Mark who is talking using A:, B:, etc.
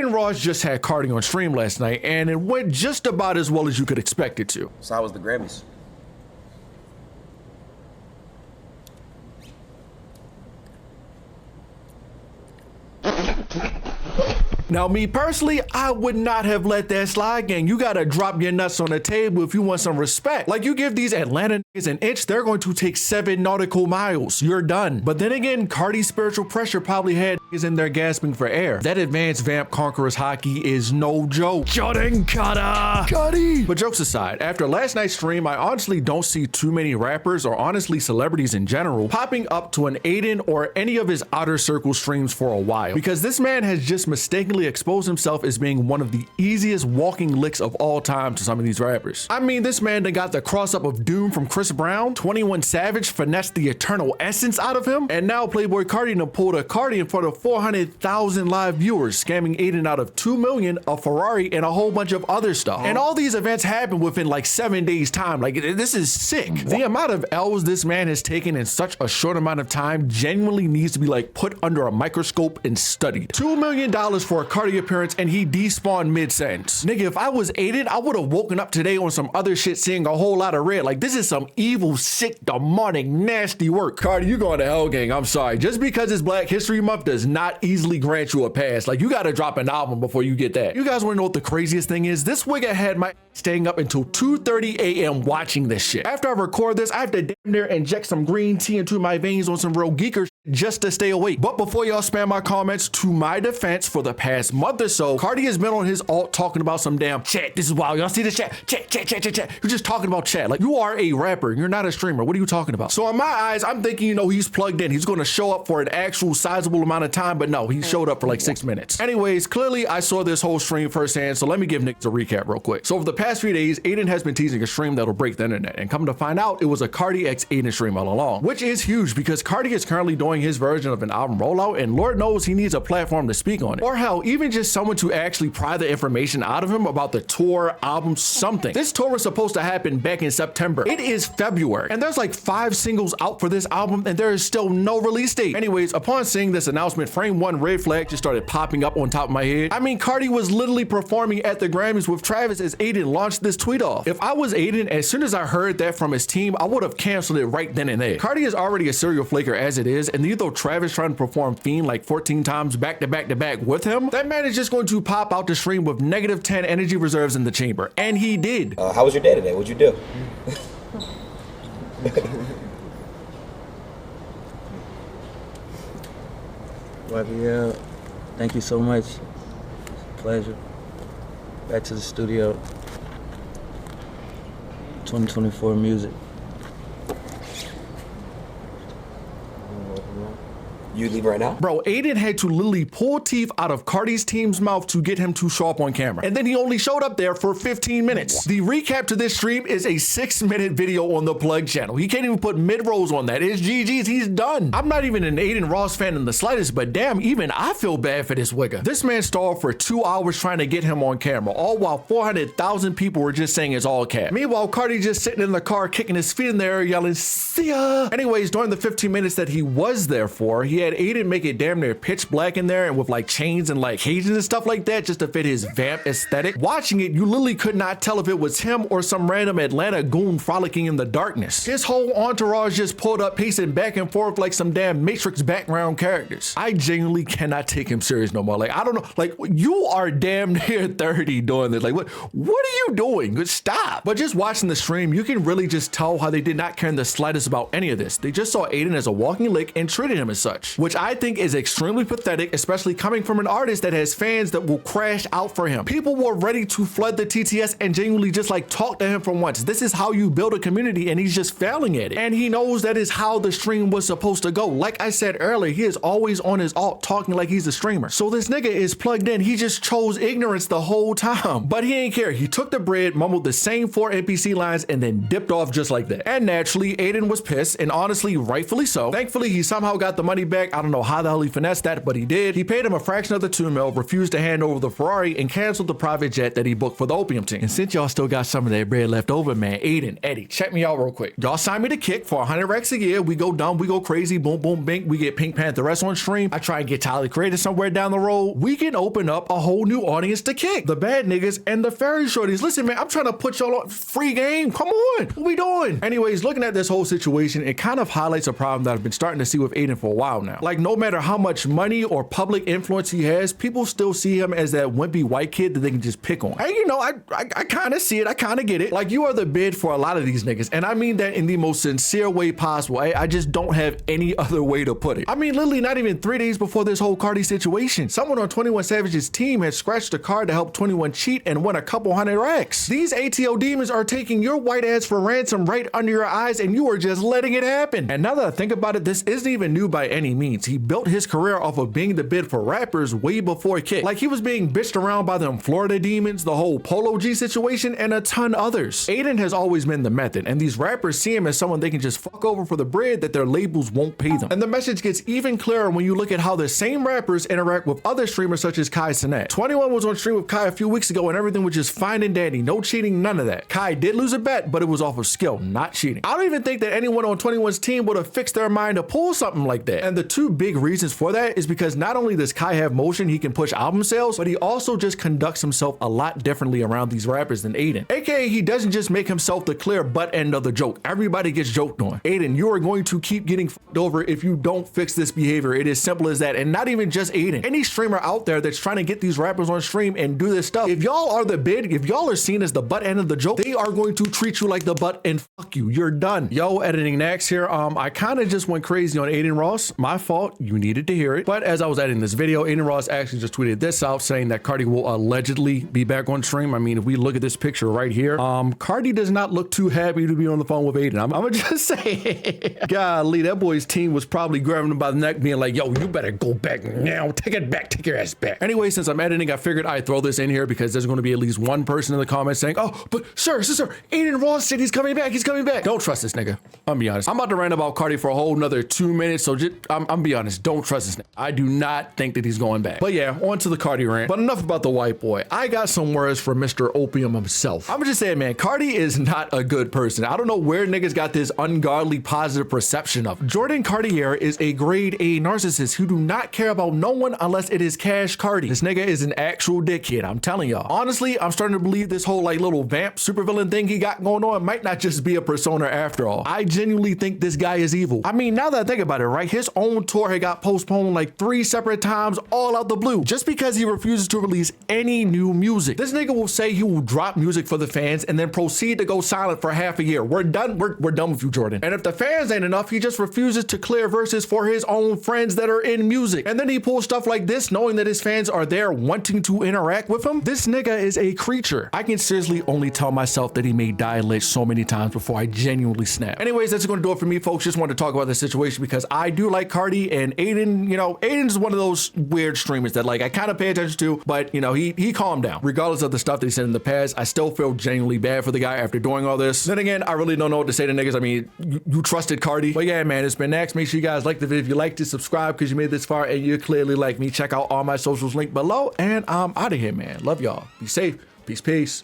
A: Adin Ross just had Carti on stream last night, and it went just about as well as you could expect it to.
B: So how was the Grammys?
A: Now, me personally, I would not have let that slide, gang. You gotta drop your nuts on the table if you want some respect. Like, you give these Atlanta niggas an inch, they're going to take 7 nautical miles. You're done. But then again, Carti's spiritual pressure probably had niggas in there gasping for air. That advanced Vamp Conquerors hockey is no joke. Jordan Carti! But jokes aside, after last night's stream, I honestly don't see too many rappers, or honestly celebrities in general, popping up to an Adin or any of his outer circle streams for a while. Because this man has just mistakenly exposed himself as being one of the easiest walking licks of all time to some of these rappers. I mean, this man done got the cross up of doom from Chris Brown, 21 Savage finessed the eternal essence out of him, and now Playboi Carti done pulled a Carti in front of 400,000 live viewers, scamming Adin out of 2 million, a Ferrari, and a whole bunch of other stuff. And all these events happen within like 7 days time. Like, this is sick. The amount of L's this man has taken in such a short amount of time genuinely needs to be like put under a microscope and studied. $2 million for a Carti appearance, and he despawned mid-sentence. Nigga, if I was Adin, I would have woken up today on some other shit seeing a whole lot of red. Like, this is some evil, sick, demonic, nasty work. Carti, you going to hell, gang. I'm sorry. Just because it's Black History Month does not easily grant you a pass. Like, you gotta drop an album before you get that. You guys wanna know what the craziest thing is? This wigger had my staying up until 2:30 a.m. watching this shit. After I record this, I have to damn near inject some green tea into my veins on some real geeker just to stay awake. But before y'all spam my comments, to my defense, for the past month or so, Carti has been on his alt talking about some damn chat. This is wild. Y'all see this chat? Chat. You're just talking about chat. Like, you are a rapper. You're not a streamer. What are you talking about? So in my eyes, I'm thinking, you know, he's plugged in. He's going to show up for an actual sizable amount of time, but no, he showed up for like 6 minutes. Anyways, clearly I saw this whole stream firsthand, so let me give niggas a recap real quick. So over the past few days, Adin has been teasing a stream that'll break the internet, and come to find out, it was a Carti x Adin stream all along, which is huge because Carti is currently doing his version of an album rollout, and Lord knows he needs a platform to speak on it. Or hell, even just someone to actually pry the information out of him about the tour, album, something. This tour was supposed to happen back in September. It is February, and there's like 5 singles out for this album, and there is still no release date. Anyways, upon seeing this announcement, frame one red flag just started popping up on top of my head. I mean, Carti was literally performing at the Grammys with Travis as Adin launched this tweet off. If I was Adin, as soon as I heard that from his team, I would have canceled it right then and there. Carti is already a serial flaker as it is, and either Travis trying to perform Fiend like 14 times back to back to back with him, that man is just going to pop out the stream with -10 energy reserves in the chamber. And he did.
B: How was your day today? What'd you do?
C: Yeah, thank you so much. Pleasure. Back to the studio. 2024 music.
B: You leave right now?
A: Bro, Adin had to literally pull teeth out of Carti's team's mouth to get him to show up on camera. And then he only showed up there for 15 minutes. The recap to this stream is a 6-minute video on the Plug channel. He can't even put mid-rolls on that. It's GG's, he's done. I'm not even an Adin Ross fan in the slightest, but damn, even I feel bad for this wigger. This man stalled for 2 hours trying to get him on camera, all while 400,000 people were just saying it's all cap. Meanwhile, Carti just sitting in the car, kicking his feet in the air, yelling, "See ya!" Anyways, during the 15 minutes that he was there for, he had Adin make it damn near pitch black in there and with like chains and like cages and stuff like that just to fit his vamp aesthetic. Watching it, you literally could not tell if it was him or some random Atlanta goon frolicking in the darkness. His whole entourage just pulled up pacing back and forth like some damn Matrix background characters. I genuinely cannot take him serious no more. Like, I don't know, like, you are damn near 30 doing this. Like, what are you doing? Stop. But just watching the stream, you can really just tell how they did not care in the slightest about any of this. They just saw Adin as a walking lick and treated him as such, which I think is extremely pathetic, especially coming from an artist that has fans that will crash out for him. People were ready to flood the TTS and genuinely just like talk to him for once. This is how you build a community, and he's just failing at it. And he knows that is how the stream was supposed to go. Like I said earlier, he is always on his alt talking like he's a streamer. So this nigga is plugged in. He just chose ignorance the whole time. But he ain't care. He took the bread, mumbled the same 4 NPC lines, and then dipped off just like that. And naturally, Adin was pissed, and honestly, rightfully so. Thankfully, he somehow got the money back I don't know how the hell he finessed that, but he did. He paid him a fraction of the $2 million, refused to hand over the Ferrari, and canceled the private jet that he booked for the opium team. And since y'all still got some of that bread left over, man, Adin, Eddie, check me out real quick. Y'all sign me to Kick for 100 racks a year. We go dumb, we go crazy, boom, boom, bink. We get Pink Panther Rest on stream. I try and get Tyler Creator somewhere down the road. We can open up a whole new audience to Kick. The bad niggas and the fairy shorties. Listen, man, I'm trying to put y'all on free game. Come on. What we doing? Anyways, looking at this whole situation, it kind of highlights a problem that I've been starting to see with Adin for a while now. Like, no matter how much money or public influence he has, people still see him as that wimpy white kid that they can just pick on. And you know, I kind of see it. I kind of get it. Like, you are the bid for a lot of these niggas. And I mean that in the most sincere way possible. I just don't have any other way to put it. I mean, literally not even 3 days before this whole Carti situation, someone on 21 Savage's team had scratched a card to help 21 cheat and win a couple hundred racks. These ATO demons are taking your white ass for ransom right under your eyes, and you are just letting it happen. And now that I think about it, this isn't even new by any means. He built his career off of being the bid for rappers way before Kick. Like, he was being bitched around by them Florida demons, the whole Polo G situation, and a ton others. Adin has always been the method, and these rappers see him as someone they can just fuck over for the bread that their labels won't pay them. And the message gets even clearer when you look at how the same rappers interact with other streamers such as Kai Cenat. 21 was on stream with Kai a few weeks ago and everything was just fine and dandy. No cheating, none of that. Kai did lose a bet, but it was off of skill, not cheating. I don't even think that anyone on 21's team would have fixed their mind to pull something like that. And the two big reasons for that is because not only does Kai have motion, he can push album sales, but he also just conducts himself a lot differently around these rappers than Adin. AKA, he doesn't just make himself the clear butt end of the joke. Everybody gets joked on. Adin, you are going to keep getting fucked over if you don't fix this behavior. It is simple as that. And not even just Adin. Any streamer out there that's trying to get these rappers on stream and do this stuff, if y'all are the bid, if y'all are seen as the butt end of the joke, they are going to treat you like the butt and fuck you. You're done. Yo, editing next here. I kind of just went crazy on Adin Ross. My fault. You needed to hear it. But as I was editing this video, Adin Ross actually just tweeted this out saying that Carti will allegedly be back on stream. I mean, if we look at this picture right here, Carti does not look too happy to be on the phone with Adin. I'm gonna just say, golly, that boy's team was probably grabbing him by the neck being like, yo, you better go back now. Take it back. Take your ass back. Anyway, since I'm editing, I figured I'd throw this in here because there's going to be at least one person in the comments saying, oh, but sir, Adin Ross said he's coming back. He's coming back. Don't trust this nigga. I'm be honest. I'm about to rant about Carti for a whole nother 2 minutes. So just, I'm be honest. Don't trust this nigga. I do not think that he's going back. But yeah, on to the Carti rant. But enough about the white boy. I got some words for Mr. Opium himself. I'm just saying, man, Carti is not a good person. I don't know where niggas got this ungodly positive perception of. Jordan Cartier is a grade A narcissist who do not care about no one unless it is Cash Carti. This nigga is an actual dickhead. I'm telling y'all. Honestly, I'm starting to believe this whole like little vamp supervillain thing he got going on might not just be a persona after all. I genuinely think this guy is evil. I mean, now that I think about it, right? His own tour had got postponed like 3 separate times all out the blue just because he refuses to release any new music. This nigga will say he will drop music for the fans and then proceed to go silent for half a year. We're done. We're done with you, Jordan. And if the fans ain't enough, he just refuses to clear verses for his own friends that are in music. And then he pulls stuff like this knowing that his fans are there wanting to interact with him. This nigga is a creature. I can seriously only tell myself that he may die lit so many times before I genuinely snap. Anyways, that's going to do it for me, folks. Just wanted to talk about this situation because I do like Carti, and Adin, you know, Adin's one of those weird streamers that like I kind of pay attention to, but you know, he calmed down. Regardless of the stuff that he said in the past, I still feel genuinely bad for the guy after doing all this. Then again, I really don't know what to say to niggas. I mean, you trusted Carti. But yeah, man, it's been next. Make sure you guys like the video. If you liked it, subscribe because you made it this far and you clearly like me. Check out all my socials linked below, and I'm out of here, man. Love y'all. Be safe. Peace, peace.